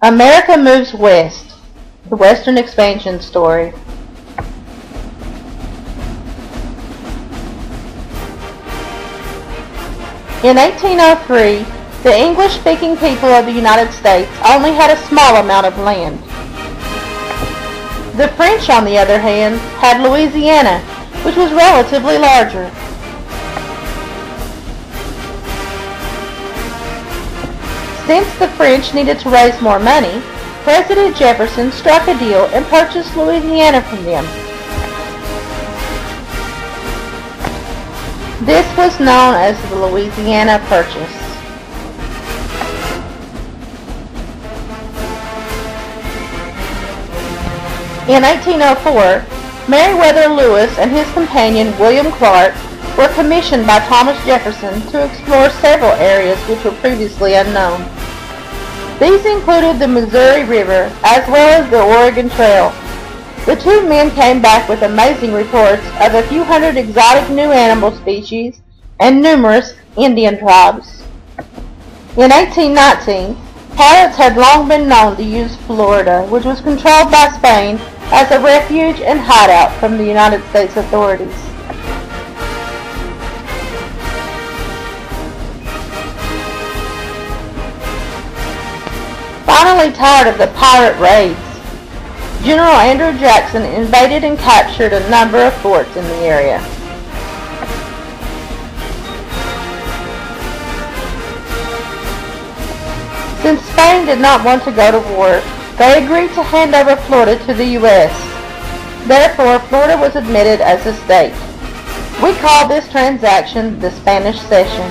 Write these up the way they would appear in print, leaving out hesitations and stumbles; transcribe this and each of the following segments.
America Moves West, the Western Expansion Story. In 1803, the English-speaking people of the United States only had a small amount of land. The French, on the other hand, had Louisiana, which was relatively larger. Since the French needed to raise more money, President Jefferson struck a deal and purchased Louisiana from them. This was known as the Louisiana Purchase. In 1804, Meriwether Lewis and his companion William Clark were commissioned by Thomas Jefferson to explore several areas which were previously unknown. These included the Missouri River as well as the Oregon Trail. The two men came back with amazing reports of a few hundred exotic new animal species and numerous Indian tribes. In 1819, pirates had long been known to use Florida, which was controlled by Spain, as a refuge and hideout from the United States authorities. Finally tired of the pirate raids, General Andrew Jackson invaded and captured a number of forts in the area. Since Spain did not want to go to war, they agreed to hand over Florida to the U.S. Therefore, Florida was admitted as a state. We call this transaction the Spanish Cession.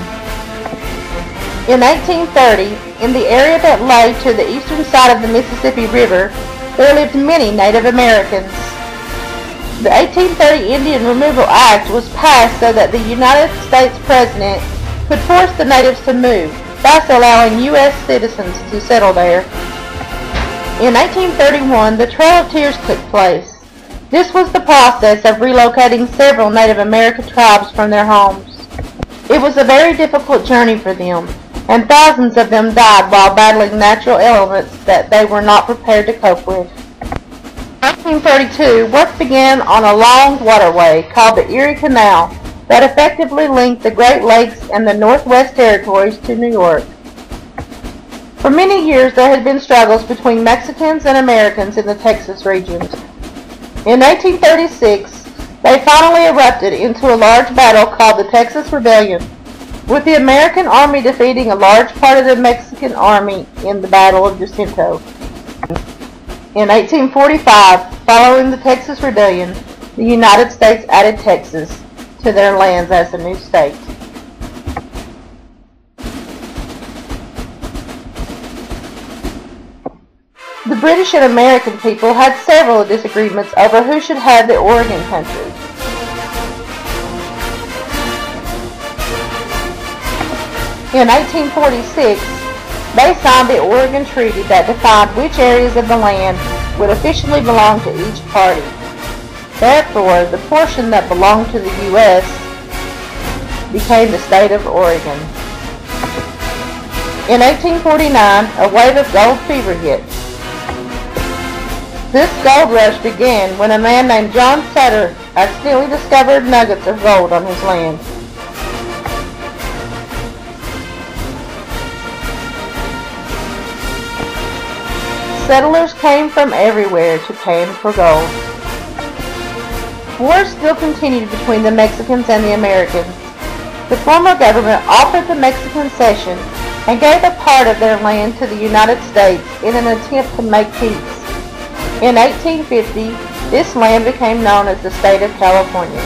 In 1830, in the area that lay to the eastern side of the Mississippi River, there lived many Native Americans. The 1830 Indian Removal Act was passed so that the United States President could force the natives to move, thus allowing U.S. citizens to settle there. In 1831, the Trail of Tears took place. This was the process of relocating several Native American tribes from their homes. It was a very difficult journey for them, and thousands of them died while battling natural elements that they were not prepared to cope with. In 1832, work began on a long waterway called the Erie Canal that effectively linked the Great Lakes and the Northwest Territories to New York. For many years there had been struggles between Mexicans and Americans in the Texas region. In 1836, they finally erupted into a large battle called the Texas Rebellion, with the American army defeating a large part of the Mexican army in the Battle of Jacinto. In 1845, following the Texas Rebellion, the United States added Texas to their lands as a new state. The British and American people had several disagreements over who should have the Oregon country. In 1846, they signed the Oregon Treaty that defined which areas of the land would officially belong to each party. Therefore, the portion that belonged to the U.S. became the state of Oregon. In 1849, a wave of gold fever hit. This gold rush began when a man named John Sutter accidentally discovered nuggets of gold on his land. Settlers came from everywhere to pan for gold. Wars still continued between the Mexicans and the Americans. The former government offered the Mexican cession and gave a part of their land to the United States in an attempt to make peace. In 1850, this land became known as the state of California.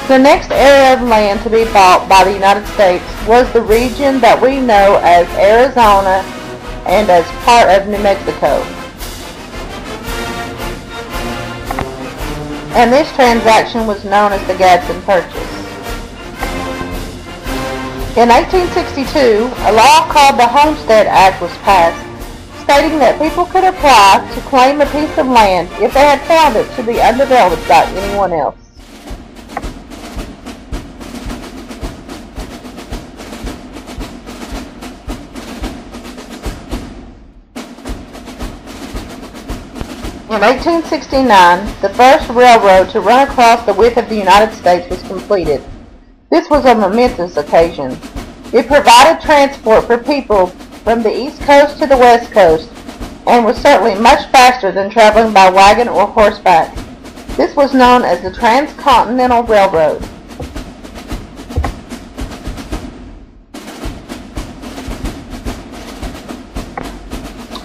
The next area of land to be bought by the United States was the region that we know as Arizona and as part of New Mexico. And this transaction was known as the Gadsden Purchase. In 1862, a law called the Homestead Act was passed, stating that people could apply to claim a piece of land if they had found it to be undeveloped by anyone else. In 1869, the first railroad to run across the width of the United States was completed. This was a momentous occasion. It provided transport for people from the East Coast to the West Coast and was certainly much faster than traveling by wagon or horseback. This was known as the Transcontinental Railroad.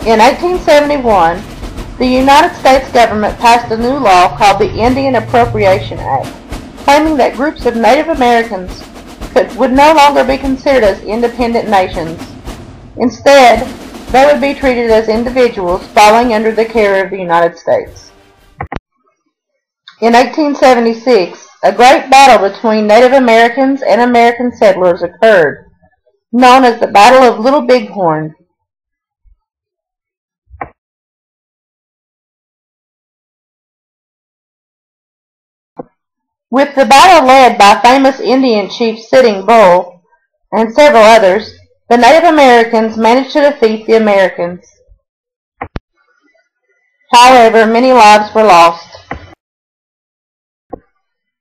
In 1871, the United States government passed a new law called the Indian Appropriation Act, claiming that groups of Native Americans would no longer be considered as independent nations. Instead, they would be treated as individuals falling under the care of the United States. In 1876, a great battle between Native Americans and American settlers occurred, known as the Battle of Little Bighorn. With the battle led by famous Indian chief Sitting Bull and several others, the Native Americans managed to defeat the Americans. However, many lives were lost.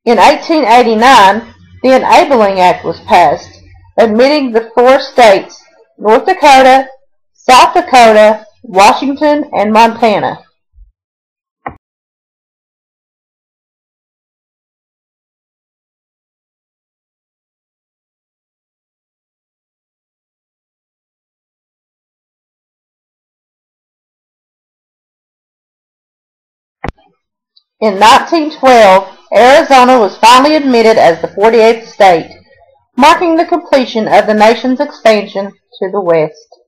In 1889, the Enabling Act was passed, admitting the 4 states, North Dakota, South Dakota, Washington, and Montana. In 1912, Arizona was finally admitted as the 48th state, marking the completion of the nation's expansion to the west.